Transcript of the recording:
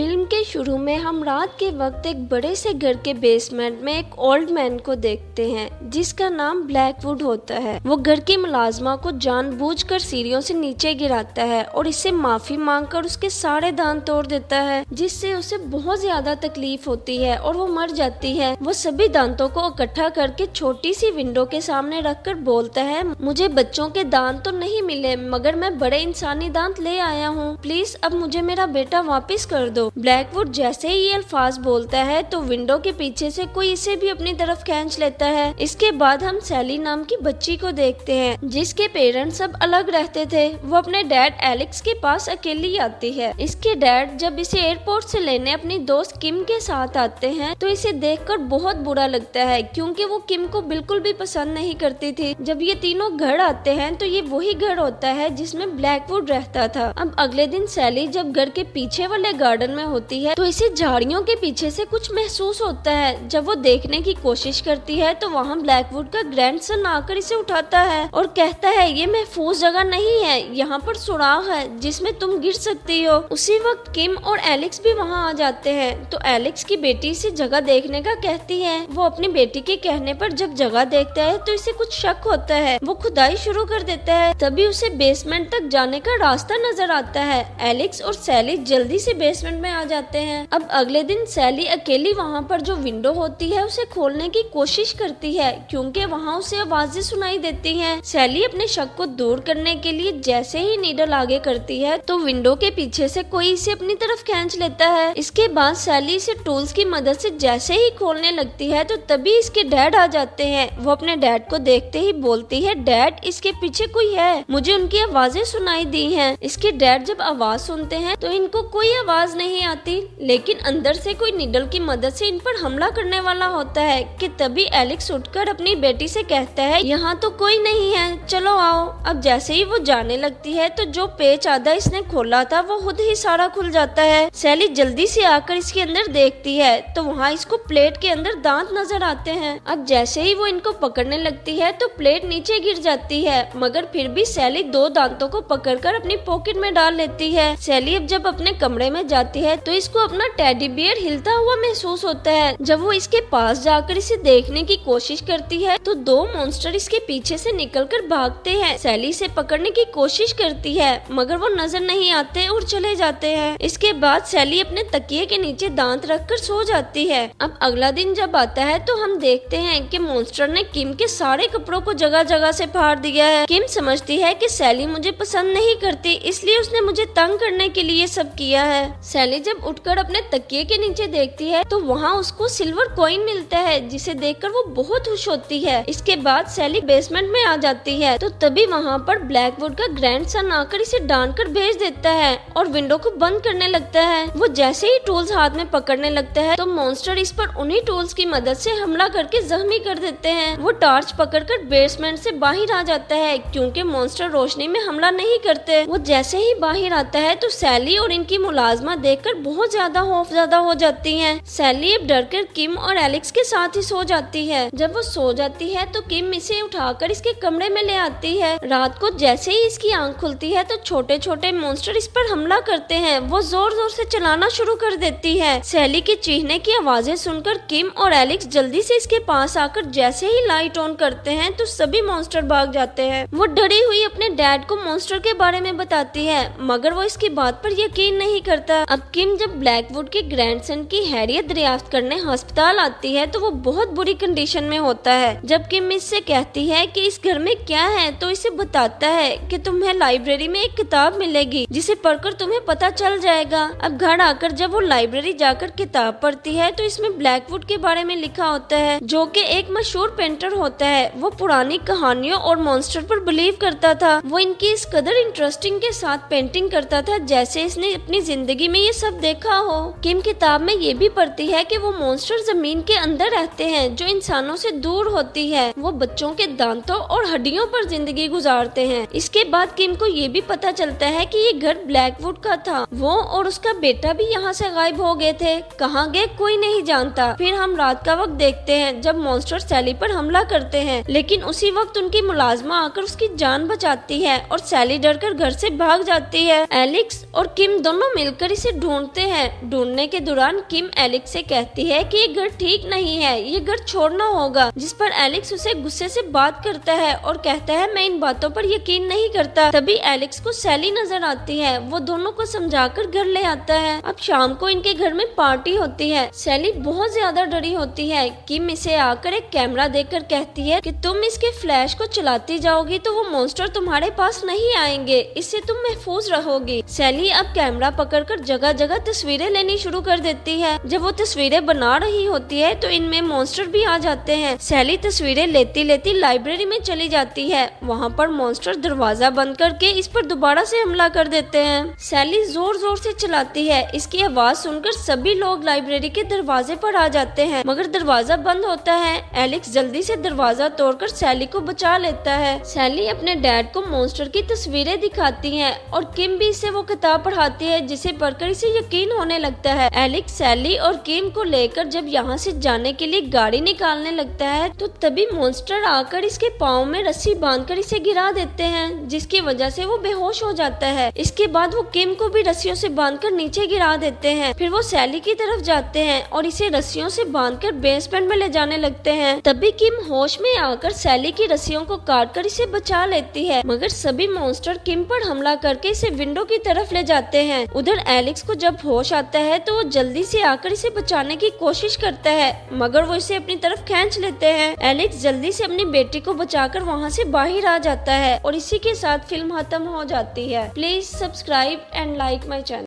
Film के शुरू में हम रात के वक्त एक बड़े से घर के बेसमेंट में एक ओल्ड मैन को देखते हैं जिसका नाम ब्लैकवुड होता है। वो घर की मुलाजमा को जानबूझकर सीढ़ियों से नीचे गिराता है और इससे माफी मांगकर उसके सारे दांत तोड़ देता है, जिससे उसे बहुत ज्यादा तकलीफ होती है और वो मर जाती है। वो सभी दांतों को इकट्ठा करके छोटी सी विंडो के सामने रखकर बोलता है, मुझे बच्चों के दांत तो नहीं मिले मगर मैं बड़े इंसानी दांत ले आया हूँ, प्लीज अब मुझे मेरा बेटा वापस कर दो। ब्लैकवुड जैसे ही ये अल्फाज बोलता है तो विंडो के पीछे से कोई इसे भी अपनी तरफ खींच लेता है। इसके बाद हम सैली नाम की बच्ची को देखते हैं जिसके पेरेंट्स सब अलग रहते थे। वो अपने डैड एलेक्स के पास अकेली आती है। इसके डैड जब इसे एयरपोर्ट से लेने अपनी दोस्त किम के साथ आते हैं तो इसे देखकर बहुत बुरा लगता है क्योंकि वो किम को बिल्कुल भी पसंद नहीं करती थी। जब ये तीनों घर आते हैं तो ये वही घर होता है जिसमें ब्लैकवुड रहता था। अब अगले दिन सैली जब घर के पीछे वाले गार्डन में होती है तो इसे झाड़ियों के पीछे से कुछ महसूस होता है। जब वो देखने की कोशिश करती है तो वहाँ ब्लैकवुड का ग्रैंडसन आकर इसे उठाता है और कहता है ये महफूज जगह नहीं है, यहाँ पर सुराग है जिसमें तुम गिर सकती हो। उसी वक्त किम और एलेक्स भी वहाँ आ जाते हैं तो एलेक्स की बेटी इसे जगह देखने का कहती है। वो अपनी बेटी के कहने पर जब जगह देखता है तो इसे कुछ शक होता है। वो खुदाई शुरू कर देता है, तभी उसे बेसमेंट तक जाने का रास्ता नजर आता है। एलेक्स और सैली जल्दी से बेसमेंट में आ जाते हैं। अब अगले दिन सैली अकेली वहाँ पर जो विंडो होती है उसे खोलने की कोशिश करती है क्योंकि वहाँ उसे आवाजें सुनाई देती हैं। सैली अपने शक को दूर करने के लिए जैसे ही नीडल आगे करती है तो विंडो के पीछे से कोई इसे अपनी तरफ खींच लेता है। इसके बाद सैली इसे टूल्स की मदद से जैसे ही खोलने लगती है तो तभी इसके डैड आ जाते हैं। वो अपने डैड को देखते ही बोलती है, डैड इसके पीछे कोई है, मुझे उनकी आवाजें सुनाई दी हैं। इसके डैड जब आवाज सुनते हैं तो इनको कोई आवाज नहीं आती, लेकिन अंदर से कोई नीडल की मदद से इन पर हमला करने वाला होता है कि तभी एलेक्स उठकर अपनी बेटी से कहता है, यहाँ तो कोई नहीं है, चलो आओ। अब जैसे ही वो जाने लगती है तो जो पेच आधा इसने खोला था वो खुद ही सारा खुल जाता है। सैली जल्दी से आकर इसके अंदर देखती है तो वहाँ इसको प्लेट के अंदर दांत नजर आते हैं। अब जैसे ही वो इनको पकड़ने लगती है तो प्लेट नीचे गिर जाती है मगर फिर भी सैली दो दांतों को पकड़कर अपनी पॉकेट में डाल लेती है। सैली अब जब अपने कमरे में जाती है तो इसको अपना टेडी बियर हिलता हुआ महसूस होता है। जब वो इसके पास जाकर इसे देखने की कोशिश करती है तो दो मॉन्स्टर इसके पीछे से निकलकर भागते हैं। सैली इसे पकड़ने की कोशिश करती है मगर वो नजर नहीं आते और चले जाते हैं। इसके बाद सैली अपने तकिए के नीचे दांत रखकर सो जाती है। अब अगला दिन जब आता है तो हम देखते हैं कि मॉन्स्टर ने किम के सारे कपड़ों को जगह जगह से फाड़ दिया है। किम समझती है कि सैली मुझे पसंद नहीं करती इसलिए उसने मुझे तंग करने के लिए सब किया है। सैली जब उठकर अपने तकिए के नीचे देखती है तो वहाँ उसको सिल्वर कॉइन मिलता है जिसे देखकर वो बहुत खुश होती है। इसके बाद सैली बेसमेंट में आ जाती है तो तभी वहाँ पर ब्लैकवुड का ग्रैंडसन आकर इसे डांट कर भेज देता है और विंडो को बंद करने लगता है। वो जैसे ही टूल्स हाथ में पकड़ने लगता है तो मॉन्स्टर इस पर उन्हीं टूल्स की मदद से हमला करके जख्मी कर देते हैं। वो टॉर्च पकड़कर बेसमेंट से बाहर आ जाता है क्योंकि मॉन्स्टर रोशनी में हमला नहीं करते। वो जैसे ही बाहर आता है तो सैली और इनकी मुलाजमा देखकर बहुत ज्यादा खौफज़दा हो जाती हैं। सैली अब डरकर किम और एलेक्स के साथ ही सो जाती है। जब वो सो जाती है तो किम इसे उठाकर इसके कमरे में ले आती है। रात को जैसे ही इसकी आंख खुलती है तो छोटे छोटे मॉन्स्टर इस पर हमला करते हैं। वो जोर जोर से चलाना शुरू कर देती है। सैली की चीखने की आवाजें सुनकर किम और एलेक्स जल्दी से इसके पास आकर जैसे ही लाइट ऑन करते हैं तो सभी मॉन्स्टर भाग जाते हैं। वो डरी हुई अपने डैड को मॉन्स्टर के बारे में बताती है मगर वो इसकी बात पर यकीन नहीं करता। अब किम जब ब्लैकवुड के ग्रैंडसन की हैरियत दरियाफ्त करने अस्पताल आती है तो वो बहुत बुरी कंडीशन में होता है। जब किम इससे कहती है कि इस घर में क्या है तो इसे बताता है कि तुम्हें लाइब्रेरी में एक किताब मिलेगी जिसे पढ़कर तुम्हें पता चल जाएगा। अब घर आकर जब वो लाइब्रेरी जाकर किताब पढ़ती है तो इसमें ब्लैकवुड के बारे में लिखा होता है जो कि एक मशहूर पेंटर होता है। वो पुरानी कहानियों और मॉन्स्टर पर बिलीव करता था। वो इनकी इस कदर इंटरेस्टिंग के साथ पेंटिंग करता था जैसे इसने अपनी जिंदगी में ये सब देखा हो। किम किताब में ये भी पढ़ती है कि वो मॉन्स्टर जमीन के अंदर रहते हैं जो इंसानों से दूर होती है। वो बच्चों के दांतों और हड्डियों पर जिंदगी गुजारते हैं। इसके बाद किम को ये भी पता चलता है कि ये घर ब्लैकवुड का था। वो और उसका बेटा भी यहाँ से गायब हो गए थे, कहाँ गए कोई नहीं जानता। फिर हम रात का वक्त देखते हैं जब मॉन्स्टर सैली पर हमला करते हैं, लेकिन उसी वक्त उनकी मुलाजमा आकर उसकी जान बचाती है और सैली डरकर घर से भाग जाती है। एलेक्स और किम दोनों मिलकर इसे ढूंढ ढूंढते हैं। ढूंढने के दौरान किम एलेक्स से कहती है कि ये घर ठीक नहीं है, ये घर छोड़ना होगा, जिस पर एलेक्स उसे गुस्से से बात करता है और कहता है मैं इन बातों पर यकीन नहीं करता। तभी एलेक्स को सैली नजर आती है, वो दोनों को समझाकर घर ले आता है। अब शाम को इनके घर में पार्टी होती है। सैली बहुत ज्यादा डरी होती है। किम इसे आकर एक कैमरा देकर कहती है कि तुम इसके फ्लैश को चलाती जाओगी तो वो मॉन्स्टर तुम्हारे पास नहीं आएंगे, इससे तुम महफूज रहोगी। सैली अब कैमरा पकड़कर जगह जगह तस्वीरें लेनी शुरू कर देती है। जब वो तस्वीरें बना रही होती है तो इनमें मॉन्स्टर भी आ जाते हैं। सैली तस्वीरें लेती लेती लाइब्रेरी में चली जाती है। वहाँ पर मॉन्स्टर दरवाजा बंद करके इस पर दोबारा से हमला कर देते हैं। सैली जोर जोर से चलाती है। इसकी आवाज सुनकर सभी लोग लाइब्रेरी के दरवाजे पर आ जाते हैं, मगर दरवाजा बंद होता है। एलेक्स जल्दी से दरवाजा तोड़कर सैली को बचा लेता है। सैली अपने डैड को मॉन्स्टर की तस्वीरें दिखाती है और किम भी इसे वो किताब पढ़ाती है जिसे पढ़कर इसे यकीन होने लगता है। एलेक्स सैली और किम को लेकर जब यहाँ से जाने के लिए गाड़ी निकालने लगता है तो तभी मॉन्स्टर आकर इसके पाँव में रस्सी बांधकर इसे गिरा देते हैं, जिसकी वजह से वो बेहोश हो जाता है। इसके बाद वो किम को भी रस्सियों से बांधकर नीचे गिरा देते हैं। फिर वो सैली की तरफ जाते हैं और इसे रस्सियों से बांधकर बेसमेंट में ले जाने लगते हैं। तभी किम होश में आकर सैली की रस्सियों को काटकर इसे बचा लेती है, मगर सभी मॉन्स्टर किम पर हमला करके इसे विंडो की तरफ ले जाते हैं। उधर एलेक्स को जब होश आता है तो वो जल्दी से आकर इसे बचाने की कोशिश करता है, मगर वो इसे अपनी तरफ खींच लेते हैं। एलेक्स जल्दी से अपनी बेटी को बचाकर वहाँ से बाहर आ जाता है और इसी के साथ फिल्म खत्म हो जाती है। Please subscribe and like my channel.